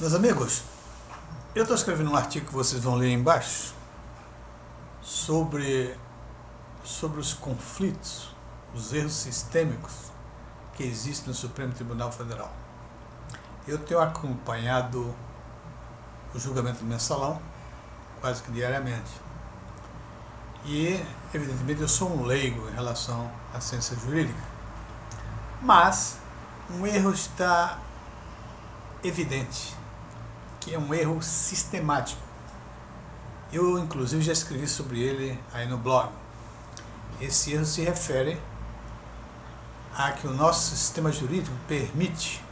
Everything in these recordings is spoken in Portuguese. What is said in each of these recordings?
Meus amigos, eu estou escrevendo um artigo que vocês vão ler aí embaixo sobre os conflitos, os erros sistêmicos que existem no Supremo Tribunal Federal. Eu tenho acompanhado o julgamento do mensalão quase que diariamente. E, evidentemente, eu sou um leigo em relação à ciência jurídica. Mas um erro está evidente, que é um erro sistemático. Eu, inclusive, já escrevi sobre ele aí no blog. Esse erro se refere a que o nosso sistema jurídico permite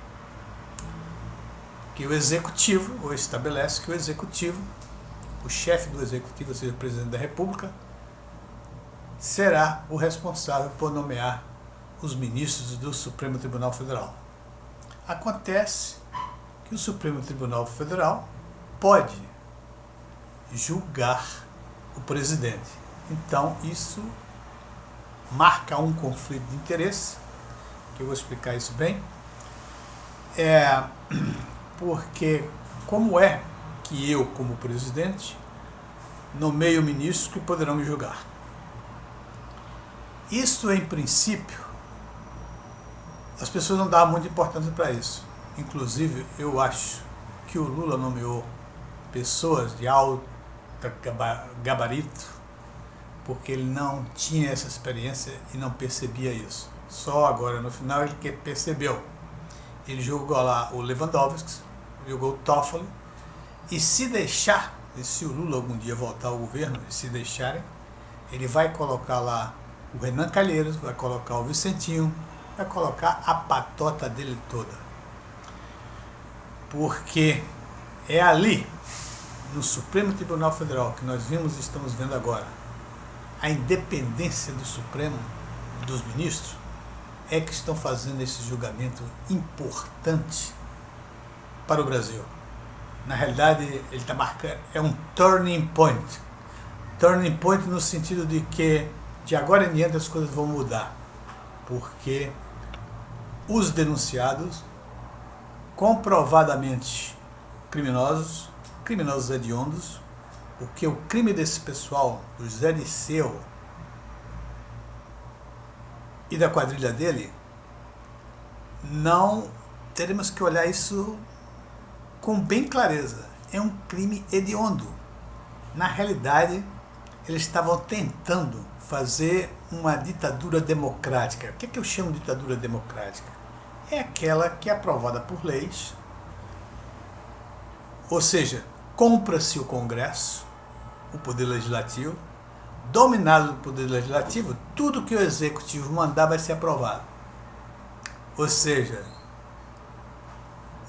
que o executivo, ou estabelece que o executivo, o chefe do executivo, ou seja, o presidente da República, será o responsável por nomear os ministros do Supremo Tribunal Federal. Acontece que o Supremo Tribunal Federal pode julgar o presidente. Então, isso marca um conflito de interesse, que eu vou explicar isso bem, porque como é que eu, como presidente, nomeio ministros que poderão me julgar? Isso, em princípio, as pessoas não davam muita importância para isso. Inclusive, eu acho que o Lula nomeou pessoas de alto gabarito porque ele não tinha essa experiência e não percebia isso. Só agora, no final, ele percebeu. Ele julgou lá o Lewandowski, julgou o Toffoli, e se deixar, e se o Lula algum dia voltar ao governo, e se deixarem, ele vai colocar lá o Renan Calheiros, vai colocar o Vicentinho, vai colocar a patota dele toda. Porque é ali, no Supremo Tribunal Federal, que nós vimos e estamos vendo agora, a independência do Supremo, dos ministros, é que estão fazendo esse julgamento importante para o Brasil. Na realidade, ele está marcando, é um turning point. Turning point no sentido de que de agora em diante as coisas vão mudar, porque os denunciados, comprovadamente criminosos hediondos, porque o crime desse pessoal, do Zé Disseu e da quadrilha dele, não teremos que olhar isso com bem clareza. É um crime hediondo. Na realidade, eles estavam tentando fazer uma ditadura democrática. O que é que eu chamo de ditadura democrática? É aquela que é aprovada por leis, ou seja, compra-se o Congresso, o Poder Legislativo, dominado do Poder Legislativo, tudo que o Executivo mandar vai ser aprovado. Ou seja,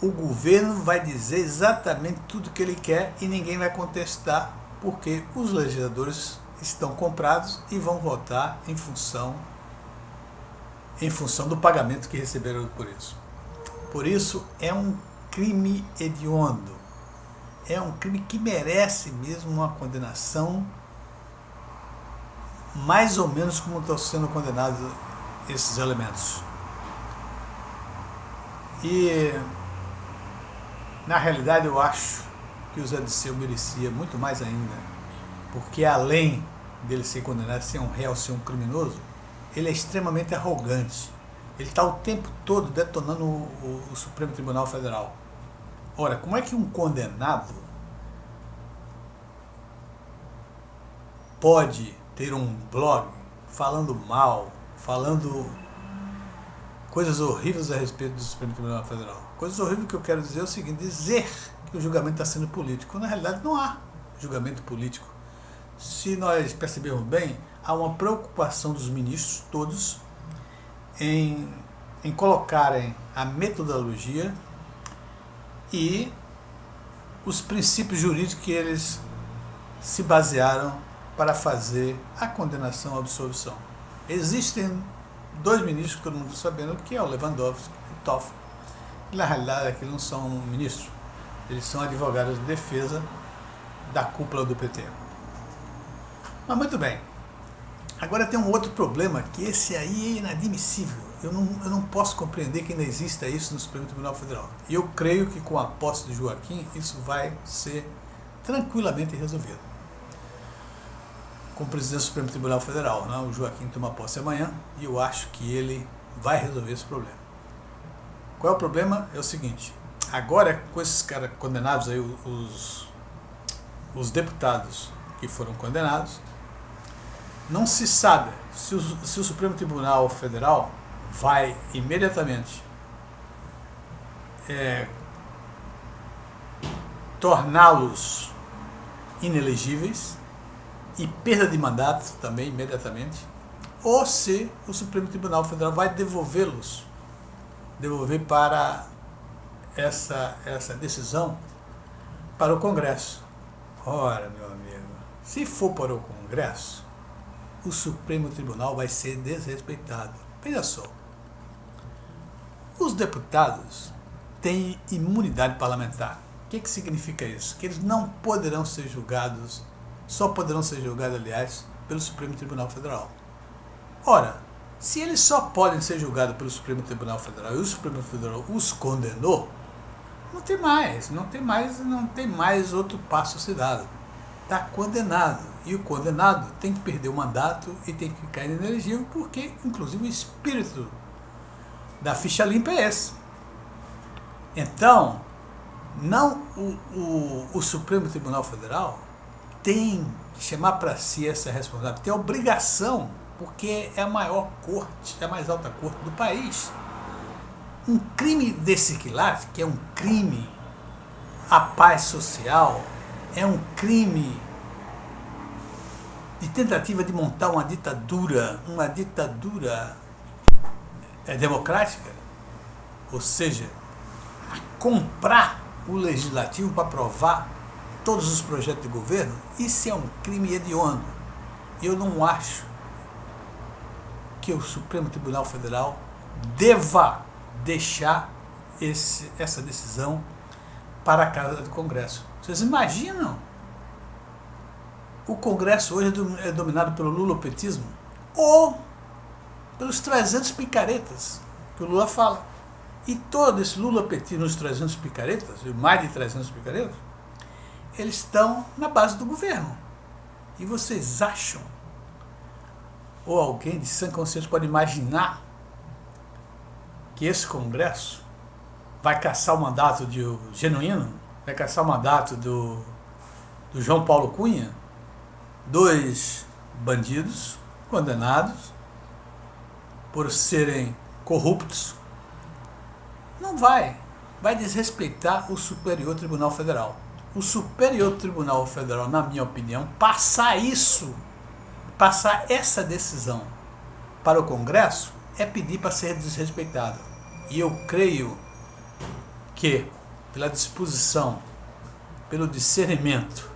o governo vai dizer exatamente tudo que ele quer e ninguém vai contestar, porque os legisladores estão comprados e vão votar em função do pagamento que receberam por isso. Por isso, é um crime hediondo. É um crime que merece mesmo uma condenação, mais ou menos como estão sendo condenados esses elementos. E, na realidade, eu acho que o Zé Disseu merecia muito mais ainda, porque além dele ser condenado, ser um réu, ser um criminoso, ele é extremamente arrogante. Ele está o tempo todo detonando o Supremo Tribunal Federal. Ora, como é que um condenado pode ter um blog falando mal, falando coisas horríveis a respeito do Supremo Tribunal Federal? Coisas horríveis que eu quero dizer é o seguinte: dizer que o julgamento está sendo político. Na realidade, não há julgamento político. Se nós percebermos bem, há uma preocupação dos ministros todos em colocarem a metodologia e os princípios jurídicos que eles se basearam para fazer a condenação ou absolvição. Existem dois ministros que todo mundo está sabendo, que é o Lewandowski e o Toffoli. E, na realidade, aqui não são ministros, eles são advogados de defesa da cúpula do PT. Mas muito bem. Agora tem um outro problema, que esse aí é inadmissível. Eu não posso compreender que ainda exista isso no Supremo Tribunal Federal. E eu creio que com a posse de Joaquim, isso vai ser tranquilamente resolvido. Com o presidente do Supremo Tribunal Federal, né? O Joaquim toma posse amanhã e eu acho que ele vai resolver esse problema. Qual é o problema? É o seguinte, agora com esses caras condenados, aí, os deputados que foram condenados, não se sabe se o Supremo Tribunal Federal vai imediatamente torná-los inelegíveis e perda de mandato também imediatamente, ou se o Supremo Tribunal Federal vai devolver para essa decisão para o Congresso. Ora, meu amigo, se for para o Congresso, o Supremo Tribunal vai ser desrespeitado. Veja só, os deputados têm imunidade parlamentar. O que significa isso? Que eles não poderão ser julgados, só poderão ser julgados, aliás, pelo Supremo Tribunal Federal. Ora, se eles só podem ser julgados pelo Supremo Tribunal Federal e o Supremo Federal os condenou, não tem mais outro passo a ser dado. Está condenado. E o condenado tem que perder o mandato e tem que ficar inelegível, porque, inclusive, o espírito da ficha limpa é esse. Então, o Supremo Tribunal Federal tem que chamar para si essa responsabilidade, tem a obrigação, porque é a maior corte, é a mais alta corte do país. Um crime desse quilate, que é um crime à paz social, é um crime de tentativa de montar uma ditadura democrática, ou seja, comprar o legislativo para aprovar todos os projetos de governo, isso é um crime hediondo. Eu não acho que o Supremo Tribunal Federal deva deixar essa decisão para a Casa do Congresso. Vocês imaginam? O Congresso hoje é dominado pelo lulopetismo ou pelos 300 picaretas que o Lula fala. E todo esse lulopetismo, os 300 picaretas, mais de 300 picaretas, eles estão na base do governo. E vocês acham, ou alguém de sã consciência pode imaginar, que esse Congresso vai caçar o mandato de Genuíno, vai caçar o mandato do João Paulo Cunha, dois bandidos condenados por serem corruptos? Não vai. Vai desrespeitar o Superior Tribunal Federal. O Superior Tribunal Federal, na minha opinião, passar essa decisão para o Congresso é pedir para ser desrespeitado. E eu creio que, pela disposição, pelo discernimento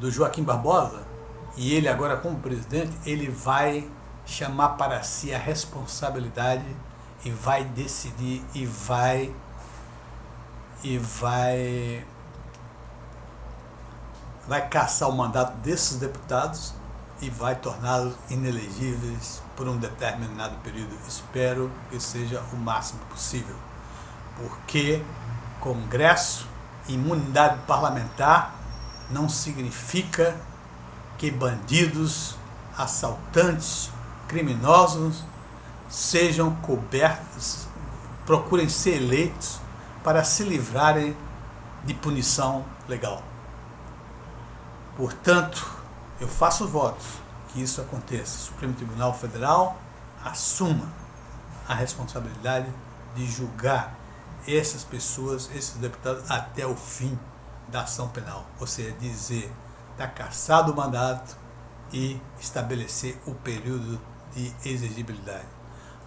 do Joaquim Barbosa, e ele agora como presidente, ele vai chamar para si a responsabilidade e vai decidir e vai caçar o mandato desses deputados e vai torná-los inelegíveis por um determinado período. Espero que seja o máximo possível, porque Congresso, imunidade parlamentar, não significa que bandidos, assaltantes, criminosos sejam cobertos, procurem ser eleitos para se livrarem de punição legal. Portanto, eu faço votos que isso aconteça. O Supremo Tribunal Federal assuma a responsabilidade de julgar essas pessoas, esses deputados, até o fim da ação penal. Ou seja, dizer, está cassado o mandato e estabelecer o período de exigibilidade.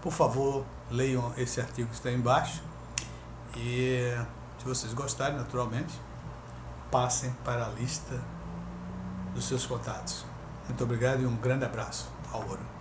Por favor, leiam esse artigo que está aí embaixo e, se vocês gostarem, naturalmente, passem para a lista dos seus contatos. Muito obrigado e um grande abraço. Álvaro.